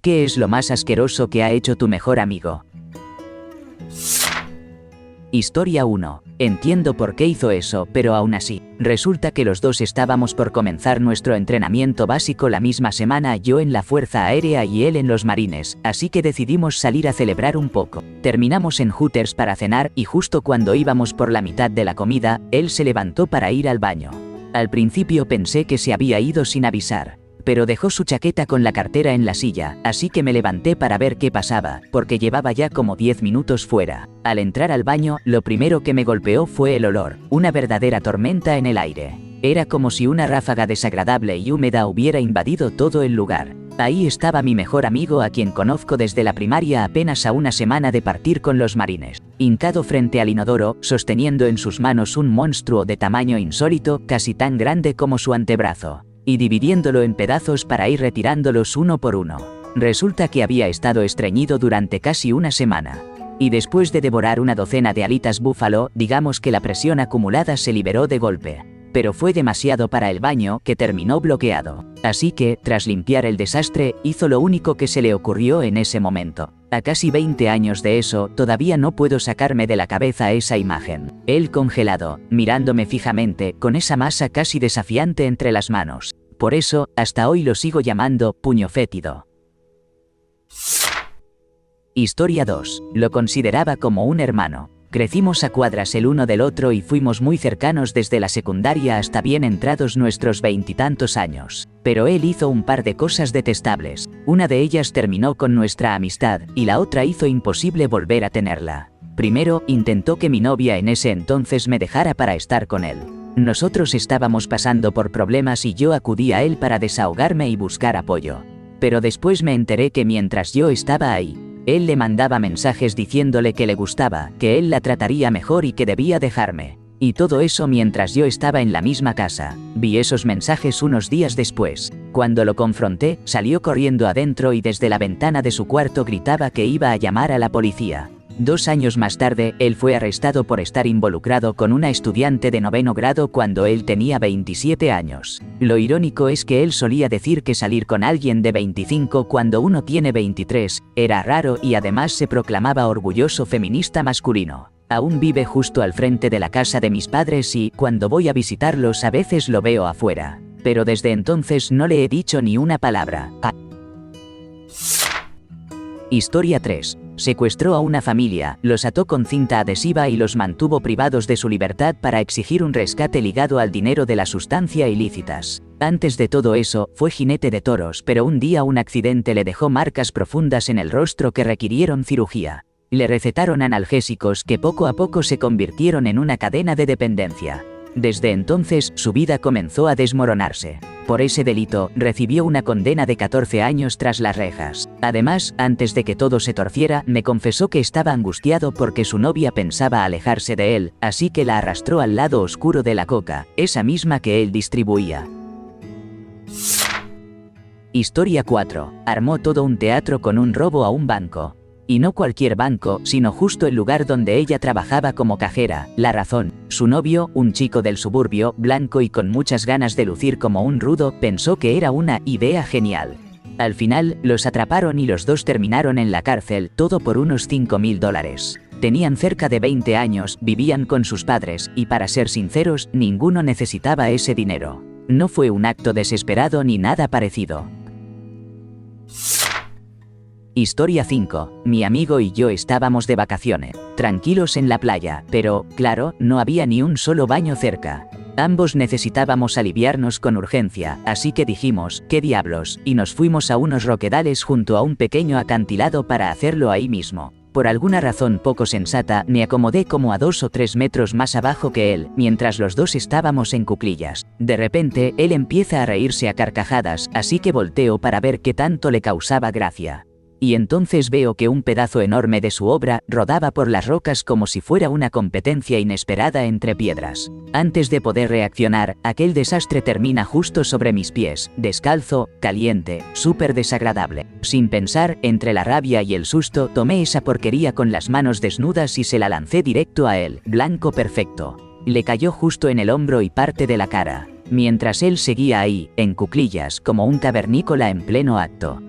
¿Qué es lo más asqueroso que ha hecho tu mejor amigo? Historia 1. Entiendo por qué hizo eso, pero aún así. Resulta que los dos estábamos por comenzar nuestro entrenamiento básico la misma semana, yo en la Fuerza Aérea y él en los Marines, así que decidimos salir a celebrar un poco. Terminamos en Hooters para cenar y justo cuando íbamos por la mitad de la comida, él se levantó para ir al baño. Al principio pensé que se había ido sin avisar, pero dejó su chaqueta con la cartera en la silla, así que me levanté para ver qué pasaba, porque llevaba ya como 10 minutos fuera. Al entrar al baño, lo primero que me golpeó fue el olor, una verdadera tormenta en el aire. Era como si una ráfaga desagradable y húmeda hubiera invadido todo el lugar. Ahí estaba mi mejor amigo, a quien conozco desde la primaria, apenas a una semana de partir con los Marines, hincado frente al inodoro, sosteniendo en sus manos un monstruo de tamaño insólito, casi tan grande como su antebrazo, y dividiéndolo en pedazos para ir retirándolos uno por uno. Resulta que había estado estreñido durante casi una semana. Y después de devorar una docena de alitas búfalo, digamos que la presión acumulada se liberó de golpe. Pero fue demasiado para el baño, que terminó bloqueado. Así que, tras limpiar el desastre, hizo lo único que se le ocurrió en ese momento. A casi 20 años de eso, todavía no puedo sacarme de la cabeza esa imagen. Él congelado, mirándome fijamente, con esa masa casi desafiante entre las manos. Por eso, hasta hoy lo sigo llamando puño fétido. Historia 2. Lo consideraba como un hermano. Crecimos a cuadras el uno del otro y fuimos muy cercanos desde la secundaria hasta bien entrados nuestros 20 y tantos años. Pero él hizo un par de cosas detestables. Una de ellas terminó con nuestra amistad, y la otra hizo imposible volver a tenerla. Primero, intentó que mi novia en ese entonces me dejara para estar con él. Nosotros estábamos pasando por problemas y yo acudí a él para desahogarme y buscar apoyo. Pero después me enteré que mientras yo estaba ahí, él le mandaba mensajes diciéndole que le gustaba, que él la trataría mejor y que debía dejarme. Y todo eso mientras yo estaba en la misma casa. Vi esos mensajes unos días después. Cuando lo confronté, salió corriendo adentro y desde la ventana de su cuarto gritaba que iba a llamar a la policía. 2 años más tarde, él fue arrestado por estar involucrado con una estudiante de 9º grado cuando él tenía 27 años. Lo irónico es que él solía decir que salir con alguien de 25 cuando uno tiene 23 era raro, y además se proclamaba orgulloso feminista masculino. Aún vive justo al frente de la casa de mis padres y, cuando voy a visitarlos, a veces lo veo afuera. Pero desde entonces no le he dicho ni una palabra. Historia 3. Secuestró a una familia, los ató con cinta adhesiva y los mantuvo privados de su libertad para exigir un rescate ligado al dinero de la sustancia ilícitas. Antes de todo eso, fue jinete de toros, pero un día un accidente le dejó marcas profundas en el rostro que requirieron cirugía. Le recetaron analgésicos que poco a poco se convirtieron en una cadena de dependencia. Desde entonces, su vida comenzó a desmoronarse. Por ese delito, recibió una condena de 14 años tras las rejas. Además, antes de que todo se torciera, me confesó que estaba angustiado porque su novia pensaba alejarse de él, así que la arrastró al lado oscuro de la coca, esa misma que él distribuía. Historia 4. Armó todo un teatro con un robo a un banco. Y no cualquier banco, sino justo el lugar donde ella trabajaba como cajera. La razón: su novio, un chico del suburbio, blanco y con muchas ganas de lucir como un rudo, pensó que era una idea genial. Al final, los atraparon y los dos terminaron en la cárcel, todo por unos $5.000. Tenían cerca de 20 años, vivían con sus padres, y para ser sinceros, ninguno necesitaba ese dinero. No fue un acto desesperado ni nada parecido. Historia 5. Mi amigo y yo estábamos de vacaciones, tranquilos en la playa, pero, claro, no había ni un solo baño cerca. Ambos necesitábamos aliviarnos con urgencia, así que dijimos, ¿qué diablos?, y nos fuimos a unos roquedales junto a un pequeño acantilado para hacerlo ahí mismo. Por alguna razón poco sensata, me acomodé como a 2 o 3 metros más abajo que él, mientras los dos estábamos en cuclillas. De repente, él empieza a reírse a carcajadas, así que volteo para ver qué tanto le causaba gracia. Y entonces veo que un pedazo enorme de su obra rodaba por las rocas como si fuera una competencia inesperada entre piedras. Antes de poder reaccionar, aquel desastre termina justo sobre mis pies, descalzo, caliente, súper desagradable. Sin pensar, entre la rabia y el susto, tomé esa porquería con las manos desnudas y se la lancé directo a él, blanco perfecto. Le cayó justo en el hombro y parte de la cara, mientras él seguía ahí, en cuclillas, como un cavernícola en pleno acto.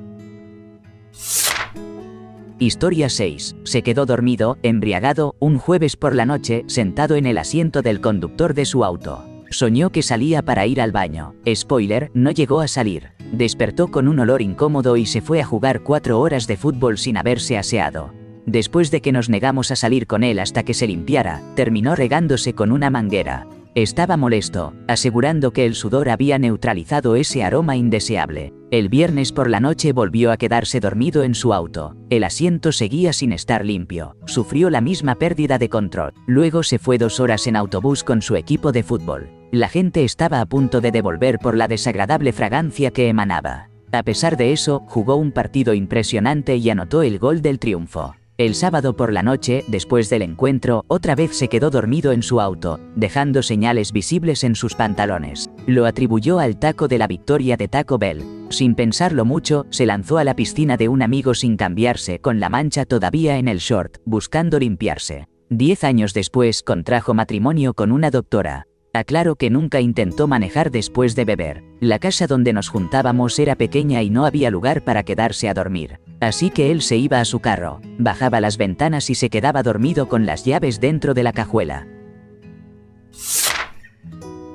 Historia 6. Se quedó dormido, embriagado, un jueves por la noche, sentado en el asiento del conductor de su auto. Soñó que salía para ir al baño. Spoiler, no llegó a salir. Despertó con un olor incómodo y se fue a jugar 4 horas de fútbol sin haberse aseado. Después de que nos negamos a salir con él hasta que se limpiara, terminó regándose con una manguera. Estaba molesto, asegurando que el sudor había neutralizado ese aroma indeseable. El viernes por la noche volvió a quedarse dormido en su auto. El asiento seguía sin estar limpio. Sufrió la misma pérdida de control. Luego se fue 2 horas en autobús con su equipo de fútbol. La gente estaba a punto de devolver por la desagradable fragancia que emanaba. A pesar de eso, jugó un partido impresionante y anotó el gol del triunfo. El sábado por la noche, después del encuentro, otra vez se quedó dormido en su auto, dejando señales visibles en sus pantalones. Lo atribuyó al taco de la victoria de Taco Bell. Sin pensarlo mucho, se lanzó a la piscina de un amigo sin cambiarse, con la mancha todavía en el short, buscando limpiarse. 10 años después, contrajo matrimonio con una doctora. Aclaró que nunca intentó manejar después de beber. La casa donde nos juntábamos era pequeña y no había lugar para quedarse a dormir. Así que él se iba a su carro, bajaba las ventanas y se quedaba dormido con las llaves dentro de la cajuela.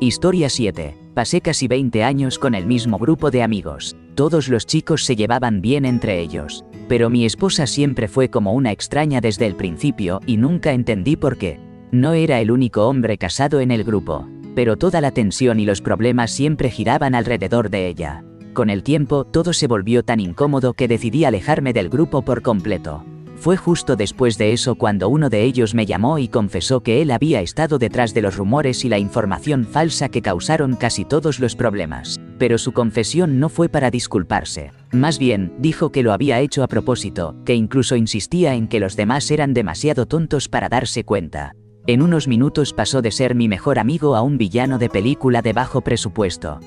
Historia 7. Pasé casi 20 años con el mismo grupo de amigos. Todos los chicos se llevaban bien entre ellos. Pero mi esposa siempre fue como una extraña desde el principio y nunca entendí por qué. No era el único hombre casado en el grupo, pero toda la tensión y los problemas siempre giraban alrededor de ella. Con el tiempo, todo se volvió tan incómodo que decidí alejarme del grupo por completo. Fue justo después de eso cuando uno de ellos me llamó y confesó que él había estado detrás de los rumores y la información falsa que causaron casi todos los problemas. Pero su confesión no fue para disculparse. Más bien, dijo que lo había hecho a propósito, que incluso insistía en que los demás eran demasiado tontos para darse cuenta. En unos minutos pasó de ser mi mejor amigo a un villano de película de bajo presupuesto.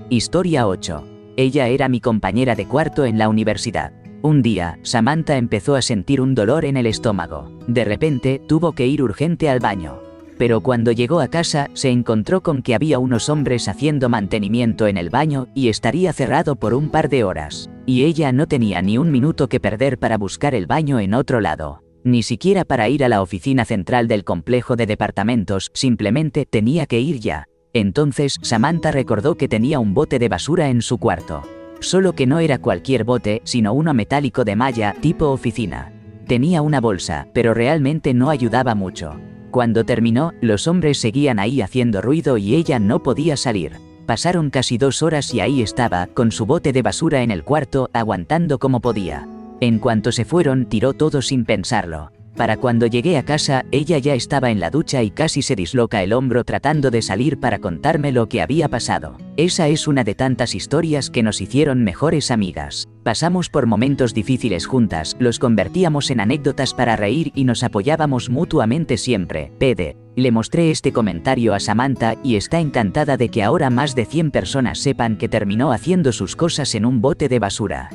Historia 8. Ella era mi compañera de cuarto en la universidad. Un día, Samantha empezó a sentir un dolor en el estómago. De repente, tuvo que ir urgente al baño. Pero cuando llegó a casa, se encontró con que había unos hombres haciendo mantenimiento en el baño y estaría cerrado por un par de horas. Y ella no tenía ni un minuto que perder para buscar el baño en otro lado. Ni siquiera para ir a la oficina central del complejo de departamentos, simplemente tenía que ir ya. Entonces, Samantha recordó que tenía un bote de basura en su cuarto. Solo que no era cualquier bote, sino uno metálico de malla, tipo oficina. Tenía una bolsa, pero realmente no ayudaba mucho. Cuando terminó, los hombres seguían ahí haciendo ruido y ella no podía salir. Pasaron casi 2 horas y ahí estaba, con su bote de basura en el cuarto, aguantando como podía. En cuanto se fueron, tiró todo sin pensarlo. Para cuando llegué a casa, ella ya estaba en la ducha y casi se disloca el hombro tratando de salir para contarme lo que había pasado. Esa es una de tantas historias que nos hicieron mejores amigas. Pasamos por momentos difíciles juntas, los convertíamos en anécdotas para reír y nos apoyábamos mutuamente siempre. PD. Le mostré este comentario a Samantha y está encantada de que ahora más de 100 personas sepan que terminó haciendo sus cosas en un bote de basura.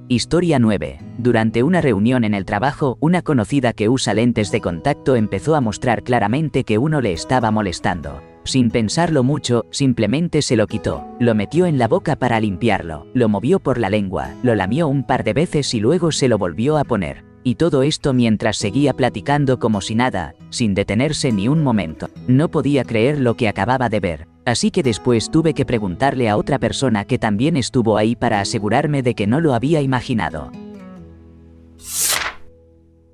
Historia 9. Durante una reunión en el trabajo, una conocida que usa lentes de contacto empezó a mostrar claramente que uno le estaba molestando. Sin pensarlo mucho, simplemente se lo quitó, lo metió en la boca para limpiarlo, lo movió por la lengua, lo lamió un par de veces y luego se lo volvió a poner. Y todo esto mientras seguía platicando como si nada, sin detenerse ni un momento. No podía creer lo que acababa de ver. Así que después tuve que preguntarle a otra persona que también estuvo ahí para asegurarme de que no lo había imaginado.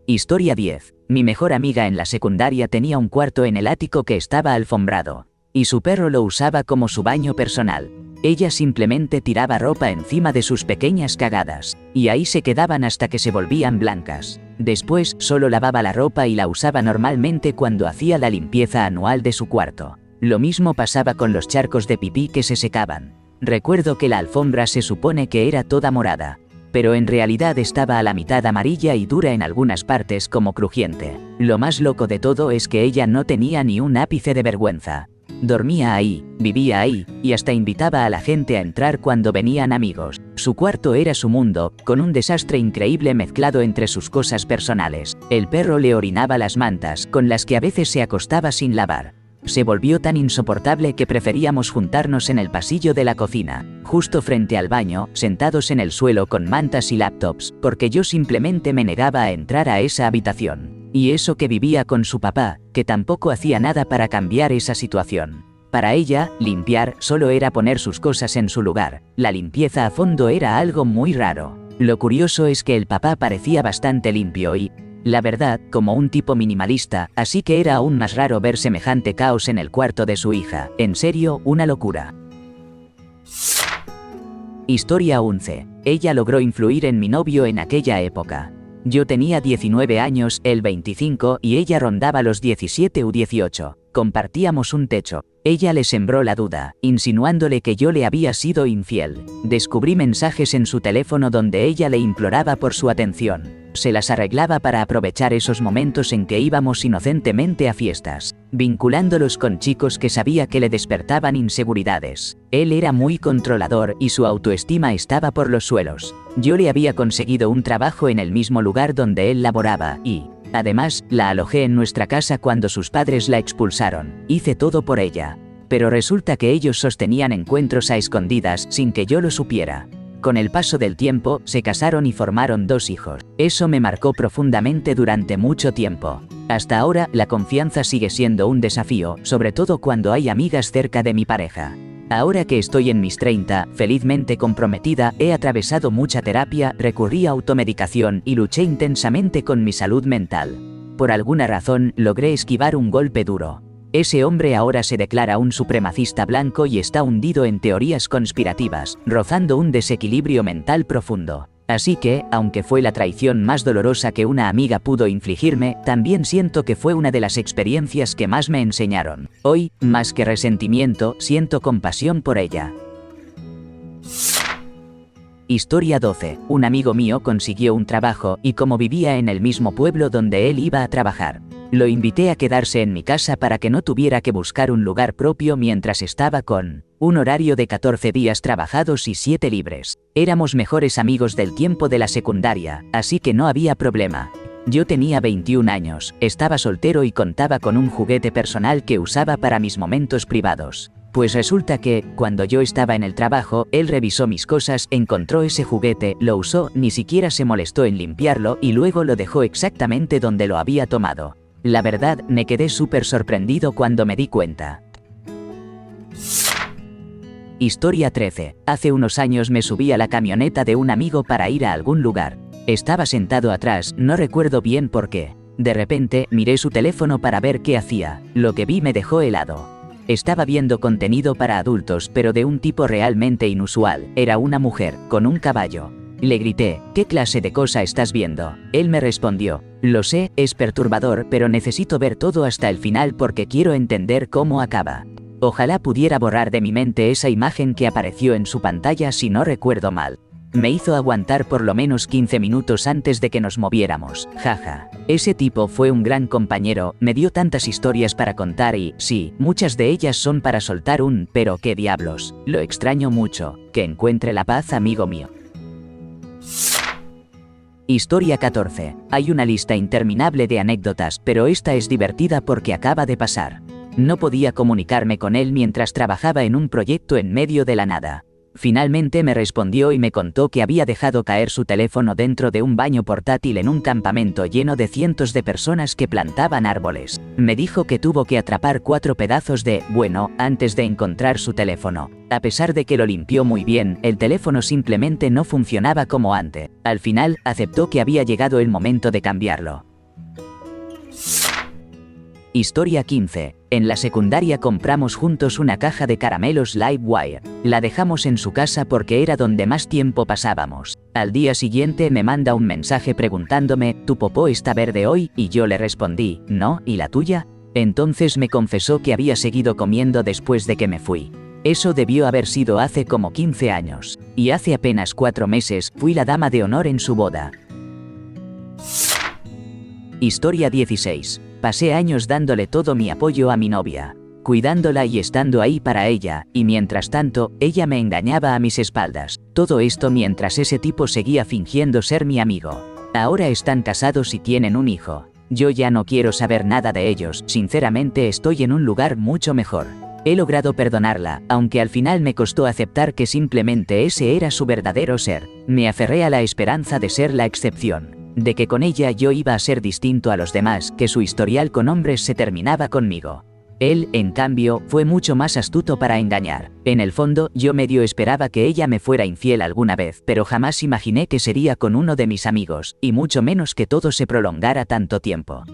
Historia 10. Mi mejor amiga en la secundaria tenía un cuarto en el ático que estaba alfombrado. Y su perro lo usaba como su baño personal. Ella simplemente tiraba ropa encima de sus pequeñas cagadas. Y ahí se quedaban hasta que se volvían blancas. Después, solo lavaba la ropa y la usaba normalmente cuando hacía la limpieza anual de su cuarto. Lo mismo pasaba con los charcos de pipí que se secaban. Recuerdo que la alfombra se supone que era toda morada, pero en realidad estaba a la mitad amarilla y dura en algunas partes como crujiente. Lo más loco de todo es que ella no tenía ni un ápice de vergüenza. Dormía ahí, vivía ahí, y hasta invitaba a la gente a entrar cuando venían amigos. Su cuarto era su mundo, con un desastre increíble mezclado entre sus cosas personales. El perro le orinaba las mantas, con las que a veces se acostaba sin lavar. Se volvió tan insoportable que preferíamos juntarnos en el pasillo de la cocina, justo frente al baño, sentados en el suelo con mantas y laptops, porque yo simplemente me negaba a entrar a esa habitación. Y eso que vivía con su papá, que tampoco hacía nada para cambiar esa situación. Para ella, limpiar solo era poner sus cosas en su lugar. La limpieza a fondo era algo muy raro. Lo curioso es que el papá parecía bastante limpio y, la verdad, como un tipo minimalista, así que era aún más raro ver semejante caos en el cuarto de su hija. En serio, una locura. Historia 11. Ella logró influir en mi novio en aquella época. Yo tenía 19 años, él 25, y ella rondaba los 17 u 18. Compartíamos un techo. Ella le sembró la duda, insinuándole que yo le había sido infiel. Descubrí mensajes en su teléfono donde ella le imploraba por su atención. Se las arreglaba para aprovechar esos momentos en que íbamos inocentemente a fiestas, vinculándolos con chicos que sabía que le despertaban inseguridades. Él era muy controlador y su autoestima estaba por los suelos. Yo le había conseguido un trabajo en el mismo lugar donde él laboraba y, además, la alojé en nuestra casa cuando sus padres la expulsaron. Hice todo por ella. Pero resulta que ellos sostenían encuentros a escondidas sin que yo lo supiera. Con el paso del tiempo, se casaron y formaron 2 hijos. Eso me marcó profundamente durante mucho tiempo. Hasta ahora, la confianza sigue siendo un desafío, sobre todo cuando hay amigas cerca de mi pareja. Ahora que estoy en mis 30, felizmente comprometida, he atravesado mucha terapia, recurrí a automedicación y luché intensamente con mi salud mental. Por alguna razón, logré esquivar un golpe duro. Ese hombre ahora se declara un supremacista blanco y está hundido en teorías conspirativas, rozando un desequilibrio mental profundo. Así que, aunque fue la traición más dolorosa que una amiga pudo infligirme, también siento que fue una de las experiencias que más me enseñaron. Hoy, más que resentimiento, siento compasión por ella. Historia 12. Un amigo mío consiguió un trabajo y como vivía en el mismo pueblo donde él iba a trabajar, lo invité a quedarse en mi casa para que no tuviera que buscar un lugar propio mientras estaba con un horario de 14 días trabajados y 7 libres. Éramos mejores amigos del tiempo de la secundaria, así que no había problema. Yo tenía 21 años, estaba soltero y contaba con un juguete personal que usaba para mis momentos privados. Pues resulta que, cuando yo estaba en el trabajo, él revisó mis cosas, encontró ese juguete, lo usó, ni siquiera se molestó en limpiarlo y luego lo dejó exactamente donde lo había tomado. La verdad, me quedé súper sorprendido cuando me di cuenta. Historia 13. Hace unos años me subí a la camioneta de un amigo para ir a algún lugar. Estaba sentado atrás, no recuerdo bien por qué. De repente, miré su teléfono para ver qué hacía. Lo que vi me dejó helado. Estaba viendo contenido para adultos, pero de un tipo realmente inusual. Era una mujer, con un caballo. Le grité, ¿qué clase de cosa estás viendo? Él me respondió, lo sé, es perturbador, pero necesito ver todo hasta el final porque quiero entender cómo acaba. Ojalá pudiera borrar de mi mente esa imagen que apareció en su pantalla si no recuerdo mal. Me hizo aguantar por lo menos 15 minutos antes de que nos moviéramos, jaja. Ese tipo fue un gran compañero, me dio tantas historias para contar y, sí, muchas de ellas son para soltar un, pero qué diablos, lo extraño mucho, que encuentre la paz, amigo mío. Historia 14. Hay una lista interminable de anécdotas, pero esta es divertida porque acaba de pasar. No podía comunicarme con él mientras trabajaba en un proyecto en medio de la nada. Finalmente me respondió y me contó que había dejado caer su teléfono dentro de un baño portátil en un campamento lleno de cientos de personas que plantaban árboles. Me dijo que tuvo que atrapar 4 pedazos de, bueno, antes de encontrar su teléfono. A pesar de que lo limpió muy bien, el teléfono simplemente no funcionaba como antes. Al final, aceptó que había llegado el momento de cambiarlo. Historia 15. En la secundaria compramos juntos una caja de caramelos Livewire. La dejamos en su casa porque era donde más tiempo pasábamos. Al día siguiente me manda un mensaje preguntándome, ¿tu popó está verde hoy? Y yo le respondí, no, ¿y la tuya? Entonces me confesó que había seguido comiendo después de que me fui. Eso debió haber sido hace como 15 años. Y hace apenas 4 meses fui la dama de honor en su boda. Historia 16. Pasé años dándole todo mi apoyo a mi novia, cuidándola y estando ahí para ella, y mientras tanto, ella me engañaba a mis espaldas. Todo esto mientras ese tipo seguía fingiendo ser mi amigo. Ahora están casados y tienen un hijo. Yo ya no quiero saber nada de ellos, sinceramente estoy en un lugar mucho mejor. He logrado perdonarla, aunque al final me costó aceptar que simplemente ese era su verdadero ser. Me aferré a la esperanza de ser la excepción, de que con ella yo iba a ser distinto a los demás, que su historial con hombres se terminaba conmigo. Él, en cambio, fue mucho más astuto para engañar. En el fondo, yo medio esperaba que ella me fuera infiel alguna vez, pero jamás imaginé que sería con uno de mis amigos, y mucho menos que todo se prolongara tanto tiempo.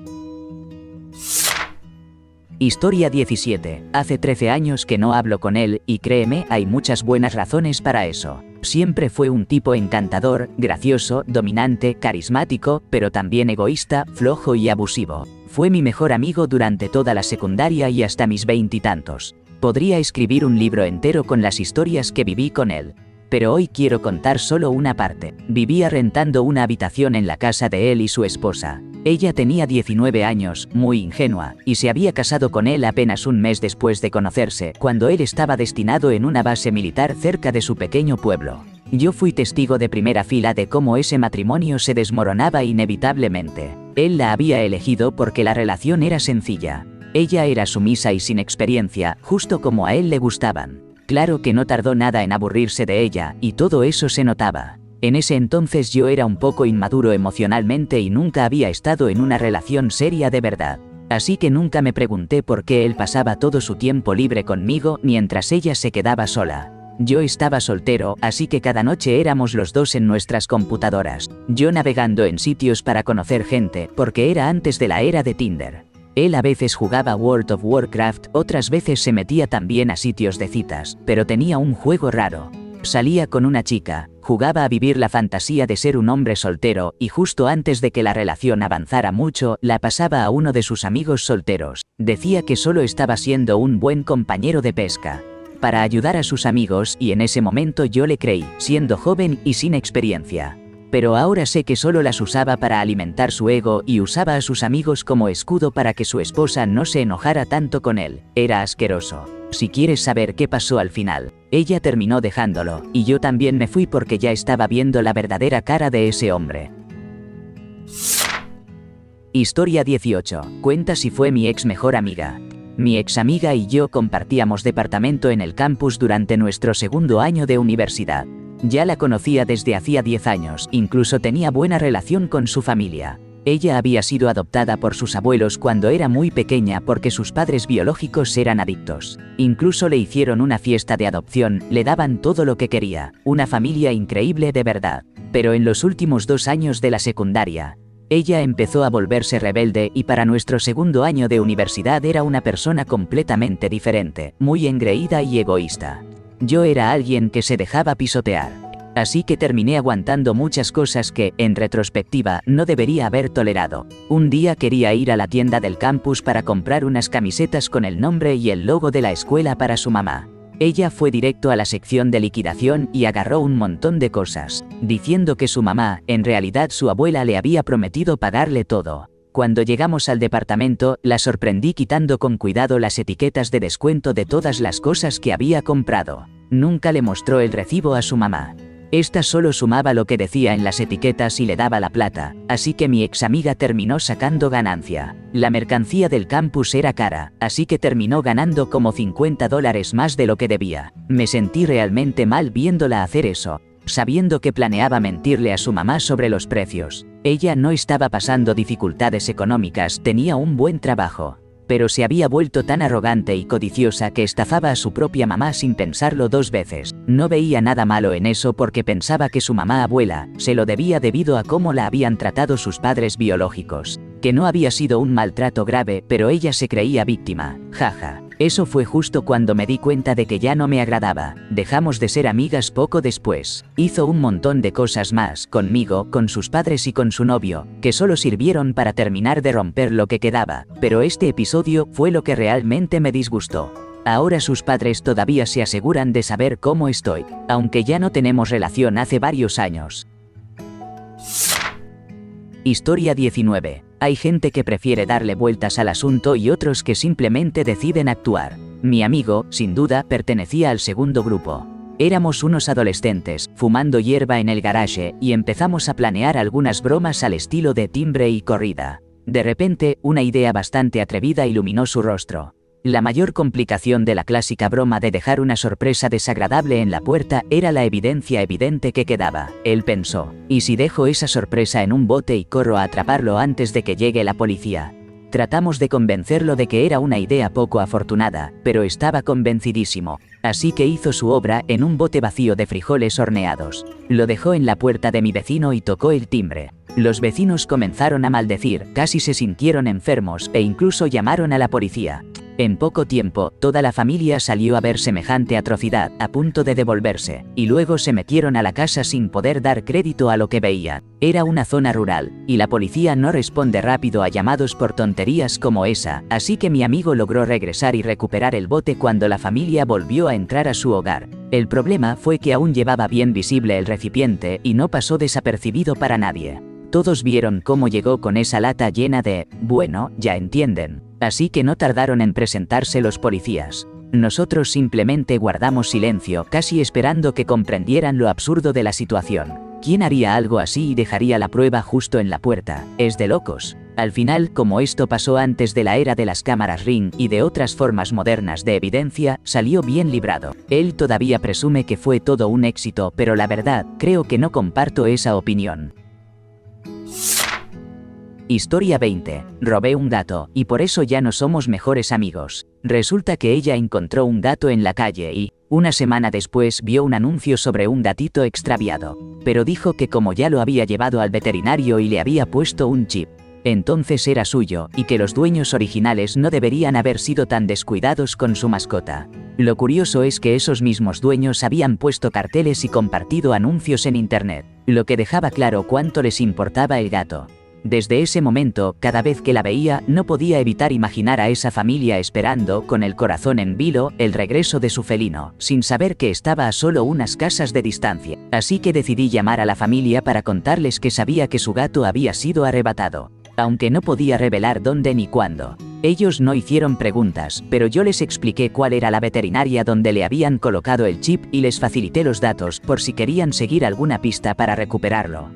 Historia 17. Hace 13 años que no hablo con él, y créeme, hay muchas buenas razones para eso. Siempre fue un tipo encantador, gracioso, dominante, carismático, pero también egoísta, flojo y abusivo. Fue mi mejor amigo durante toda la secundaria y hasta mis 20 y tantos. Podría escribir un libro entero con las historias que viví con él. Pero hoy quiero contar solo una parte. Vivía rentando una habitación en la casa de él y su esposa. Ella tenía 19 años, muy ingenua, y se había casado con él apenas un mes después de conocerse, cuando él estaba destinado en una base militar cerca de su pequeño pueblo. Yo fui testigo de primera fila de cómo ese matrimonio se desmoronaba inevitablemente. Él la había elegido porque la relación era sencilla. Ella era sumisa y sin experiencia, justo como a él le gustaban. Claro que no tardó nada en aburrirse de ella, y todo eso se notaba. En ese entonces yo era un poco inmaduro emocionalmente y nunca había estado en una relación seria de verdad. Así que nunca me pregunté por qué él pasaba todo su tiempo libre conmigo mientras ella se quedaba sola. Yo estaba soltero, así que cada noche éramos los dos en nuestras computadoras. Yo navegando en sitios para conocer gente, porque era antes de la era de Tinder. Él a veces jugaba World of Warcraft, otras veces se metía también a sitios de citas, pero tenía un juego raro. Salía con una chica, jugaba a vivir la fantasía de ser un hombre soltero, y justo antes de que la relación avanzara mucho, la pasaba a uno de sus amigos solteros. Decía que solo estaba siendo un buen compañero de pesca para ayudar a sus amigos, y en ese momento yo le creí, siendo joven y sin experiencia. Pero ahora sé que solo las usaba para alimentar su ego y usaba a sus amigos como escudo para que su esposa no se enojara tanto con él. Era asqueroso. Si quieres saber qué pasó al final, ella terminó dejándolo, y yo también me fui porque ya estaba viendo la verdadera cara de ese hombre. Historia 18. Cuenta si fue mi ex mejor amiga. Mi ex amiga y yo compartíamos departamento en el campus durante nuestro segundo año de universidad. Ya la conocía desde hacía 10 años, incluso tenía buena relación con su familia. Ella había sido adoptada por sus abuelos cuando era muy pequeña porque sus padres biológicos eran adictos. Incluso le hicieron una fiesta de adopción, le daban todo lo que quería, una familia increíble de verdad. Pero en los últimos 2 años de la secundaria, ella empezó a volverse rebelde y para nuestro segundo año de universidad era una persona completamente diferente, muy engreída y egoísta. Yo era alguien que se dejaba pisotear. Así que terminé aguantando muchas cosas que, en retrospectiva, no debería haber tolerado. Un día quería ir a la tienda del campus para comprar unas camisetas con el nombre y el logo de la escuela para su mamá. Ella fue directo a la sección de liquidación y agarró un montón de cosas, diciendo que su mamá, en realidad su abuela, le había prometido pagarle todo. Cuando llegamos al departamento, la sorprendí quitando con cuidado las etiquetas de descuento de todas las cosas que había comprado. Nunca le mostró el recibo a su mamá. Esta solo sumaba lo que decía en las etiquetas y le daba la plata, así que mi ex amiga terminó sacando ganancia. La mercancía del campus era cara, así que terminó ganando como $50 más de lo que debía. Me sentí realmente mal viéndola hacer eso, sabiendo que planeaba mentirle a su mamá sobre los precios. Ella no estaba pasando dificultades económicas, tenía un buen trabajo, pero se había vuelto tan arrogante y codiciosa que estafaba a su propia mamá sin pensarlo 2 veces. No veía nada malo en eso porque pensaba que su mamá abuela se lo debía debido a cómo la habían tratado sus padres biológicos, que no había sido un maltrato grave, pero ella se creía víctima. Jaja. Eso fue justo cuando me di cuenta de que ya no me agradaba. Dejamos de ser amigas poco después. Hizo un montón de cosas más, conmigo, con sus padres y con su novio, que solo sirvieron para terminar de romper lo que quedaba. Pero este episodio fue lo que realmente me disgustó. Ahora sus padres todavía se aseguran de saber cómo estoy, aunque ya no tenemos relación hace varios años. Historia 19. Hay gente que prefiere darle vueltas al asunto y otros que simplemente deciden actuar. Mi amigo, sin duda, pertenecía al segundo grupo. Éramos unos adolescentes, fumando hierba en el garaje, y empezamos a planear algunas bromas al estilo de timbre y corrida. De repente, una idea bastante atrevida iluminó su rostro. La mayor complicación de la clásica broma de dejar una sorpresa desagradable en la puerta era la evidencia evidente que quedaba. Él pensó, ¿y si dejo esa sorpresa en un bote y corro a atraparlo antes de que llegue la policía? Tratamos de convencerlo de que era una idea poco afortunada, pero estaba convencidísimo. Así que hizo su obra en un bote vacío de frijoles horneados. Lo dejó en la puerta de mi vecino y tocó el timbre. Los vecinos comenzaron a maldecir, casi se sintieron enfermos e incluso llamaron a la policía. En poco tiempo, toda la familia salió a ver semejante atrocidad, a punto de devolverse, y luego se metieron a la casa sin poder dar crédito a lo que veían. Era una zona rural, y la policía no responde rápido a llamados por tonterías como esa, así que mi amigo logró regresar y recuperar el bote cuando la familia volvió a entrar a su hogar. El problema fue que aún llevaba bien visible el recipiente y no pasó desapercibido para nadie. Todos vieron cómo llegó con esa lata llena de, bueno, ya entienden. Así que no tardaron en presentarse los policías. Nosotros simplemente guardamos silencio, casi esperando que comprendieran lo absurdo de la situación. ¿Quién haría algo así y dejaría la prueba justo en la puerta? Es de locos. Al final, como esto pasó antes de la era de las cámaras Ring y de otras formas modernas de evidencia, salió bien librado. Él todavía presume que fue todo un éxito, pero la verdad, creo que no comparto esa opinión. Historia 20. Robé un gato, y por eso ya no somos mejores amigos. Resulta que ella encontró un gato en la calle y, una semana después, vio un anuncio sobre un gatito extraviado. Pero dijo que como ya lo había llevado al veterinario y le había puesto un chip, entonces era suyo, y que los dueños originales no deberían haber sido tan descuidados con su mascota. Lo curioso es que esos mismos dueños habían puesto carteles y compartido anuncios en internet, lo que dejaba claro cuánto les importaba el gato. Desde ese momento, cada vez que la veía, no podía evitar imaginar a esa familia esperando, con el corazón en vilo, el regreso de su felino, sin saber que estaba a solo unas casas de distancia. Así que decidí llamar a la familia para contarles que sabía que su gato había sido arrebatado, aunque no podía revelar dónde ni cuándo. Ellos no hicieron preguntas, pero yo les expliqué cuál era la veterinaria donde le habían colocado el chip y les facilité los datos por si querían seguir alguna pista para recuperarlo.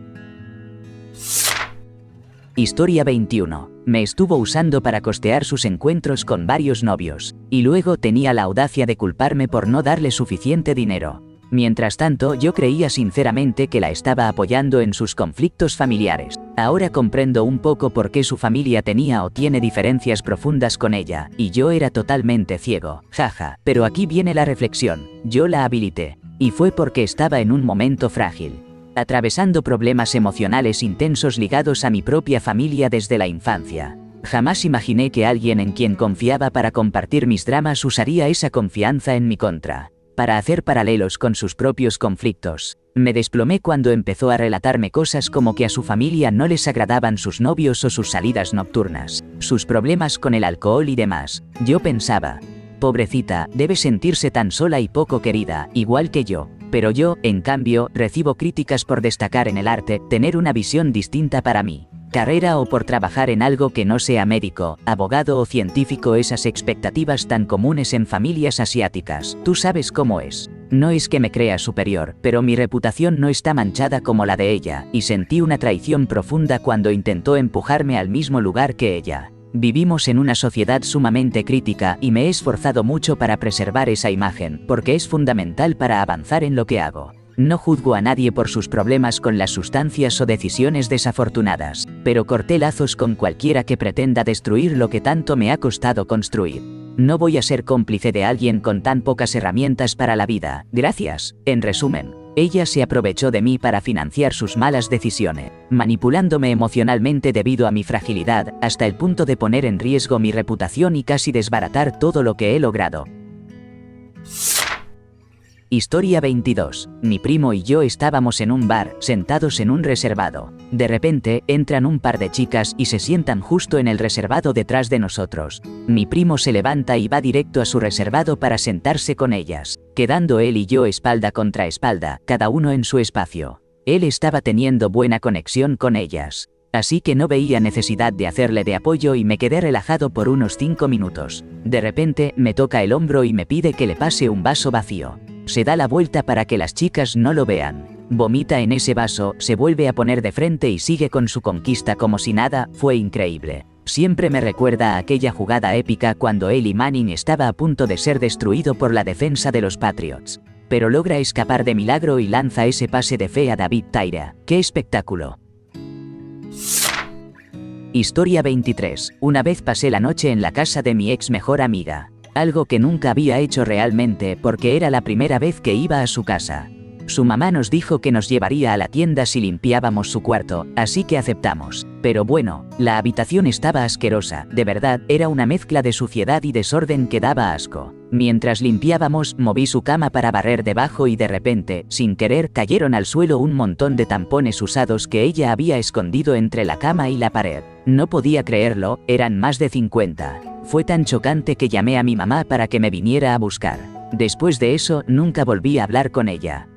Historia 21. Me estuvo usando para costear sus encuentros con varios novios, y luego tenía la audacia de culparme por no darle suficiente dinero. Mientras tanto, yo creía sinceramente que la estaba apoyando en sus conflictos familiares. Ahora comprendo un poco por qué su familia tenía o tiene diferencias profundas con ella, y yo era totalmente ciego. Jaja. Pero aquí viene la reflexión. Yo la habilité. Y fue porque estaba en un momento frágil, atravesando problemas emocionales intensos ligados a mi propia familia desde la infancia. Jamás imaginé que alguien en quien confiaba para compartir mis dramas usaría esa confianza en mi contra, para hacer paralelos con sus propios conflictos. Me desplomé cuando empezó a relatarme cosas como que a su familia no les agradaban sus novios o sus salidas nocturnas, sus problemas con el alcohol y demás. Yo pensaba, pobrecita, debe sentirse tan sola y poco querida, igual que yo. Pero yo, en cambio, recibo críticas por destacar en el arte, tener una visión distinta para mí carrera o por trabajar en algo que no sea médico, abogado o científico, esas expectativas tan comunes en familias asiáticas. Tú sabes cómo es. No es que me crea superior, pero mi reputación no está manchada como la de ella, y sentí una traición profunda cuando intentó empujarme al mismo lugar que ella. Vivimos en una sociedad sumamente crítica y me he esforzado mucho para preservar esa imagen, porque es fundamental para avanzar en lo que hago. No juzgo a nadie por sus problemas con las sustancias o decisiones desafortunadas, pero corté lazos con cualquiera que pretenda destruir lo que tanto me ha costado construir. No voy a ser cómplice de alguien con tan pocas herramientas para la vida. Gracias. En resumen, ella se aprovechó de mí para financiar sus malas decisiones, manipulándome emocionalmente debido a mi fragilidad, hasta el punto de poner en riesgo mi reputación y casi desbaratar todo lo que he logrado. Historia 22. Mi primo y yo estábamos en un bar, sentados en un reservado. De repente, entran un par de chicas y se sientan justo en el reservado detrás de nosotros. Mi primo se levanta y va directo a su reservado para sentarse con ellas, quedando él y yo espalda contra espalda, cada uno en su espacio. Él estaba teniendo buena conexión con ellas, así que no veía necesidad de hacerle de apoyo y me quedé relajado por unos 5 minutos. De repente, me toca el hombro y me pide que le pase un vaso vacío. Se da la vuelta para que las chicas no lo vean. Vomita en ese vaso, se vuelve a poner de frente y sigue con su conquista como si nada. Fue increíble. Siempre me recuerda a aquella jugada épica cuando Eli Manning estaba a punto de ser destruido por la defensa de los Patriots. Pero logra escapar de milagro y lanza ese pase de fe a David Tyra. ¡Qué espectáculo! Historia 23. Una vez pasé la noche en la casa de mi ex mejor amiga. Algo que nunca había hecho realmente porque era la primera vez que iba a su casa. Su mamá nos dijo que nos llevaría a la tienda si limpiábamos su cuarto, así que aceptamos. Pero bueno, la habitación estaba asquerosa, de verdad, era una mezcla de suciedad y desorden que daba asco. Mientras limpiábamos, moví su cama para barrer debajo y de repente, sin querer, cayeron al suelo un montón de tampones usados que ella había escondido entre la cama y la pared. No podía creerlo, eran más de 50. Fue tan chocante que llamé a mi mamá para que me viniera a buscar. Después de eso, nunca volví a hablar con ella.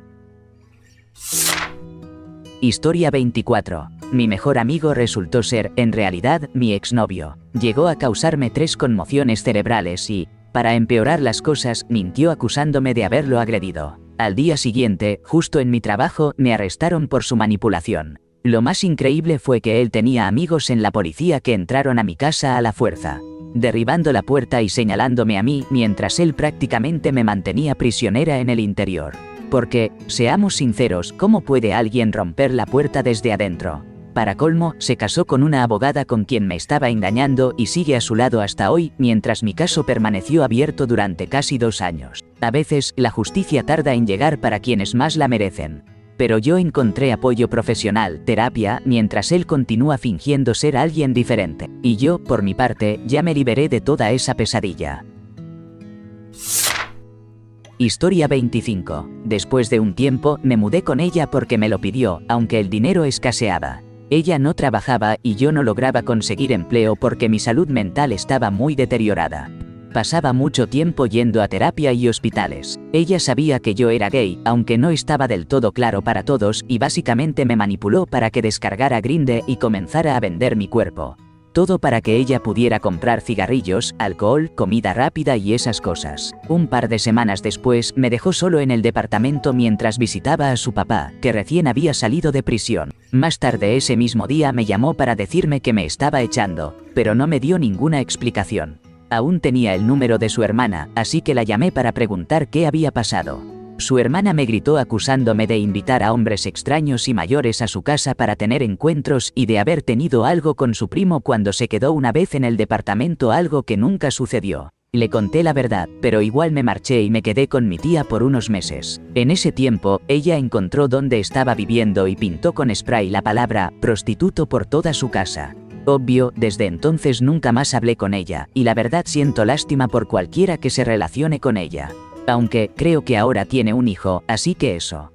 Historia 24. Mi mejor amigo resultó ser, en realidad, mi exnovio. Llegó a causarme 3 conmociones cerebrales y, para empeorar las cosas, mintió acusándome de haberlo agredido. Al día siguiente, justo en mi trabajo, me arrestaron por su manipulación. Lo más increíble fue que él tenía amigos en la policía que entraron a mi casa a la fuerza, derribando la puerta y señalándome a mí, mientras él prácticamente me mantenía prisionera en el interior. Porque, seamos sinceros, ¿cómo puede alguien romper la puerta desde adentro? Para colmo, se casó con una abogada con quien me estaba engañando y sigue a su lado hasta hoy, mientras mi caso permaneció abierto durante casi 2 años. A veces, la justicia tarda en llegar para quienes más la merecen. Pero yo encontré apoyo profesional, terapia, mientras él continúa fingiendo ser alguien diferente. Y yo, por mi parte, ya me liberé de toda esa pesadilla. Historia 25. Después de un tiempo, me mudé con ella porque me lo pidió, aunque el dinero escaseaba. Ella no trabajaba y yo no lograba conseguir empleo porque mi salud mental estaba muy deteriorada. Pasaba mucho tiempo yendo a terapia y hospitales. Ella sabía que yo era gay, aunque no estaba del todo claro para todos, y básicamente me manipuló para que descargara Grindr y comenzara a vender mi cuerpo. Todo para que ella pudiera comprar cigarrillos, alcohol, comida rápida y esas cosas. Un par de semanas después, me dejó solo en el departamento mientras visitaba a su papá, que recién había salido de prisión. Más tarde ese mismo día me llamó para decirme que me estaba echando, pero no me dio ninguna explicación. Aún tenía el número de su hermana, así que la llamé para preguntar qué había pasado. Su hermana me gritó acusándome de invitar a hombres extraños y mayores a su casa para tener encuentros y de haber tenido algo con su primo cuando se quedó una vez en el departamento, algo que nunca sucedió. Le conté la verdad, pero igual me marché y me quedé con mi tía por unos meses. En ese tiempo, ella encontró dónde estaba viviendo y pintó con spray la palabra prostituto por toda su casa. Obvio, desde entonces nunca más hablé con ella, y la verdad siento lástima por cualquiera que se relacione con ella. Aunque, creo que ahora tiene un hijo, así que eso.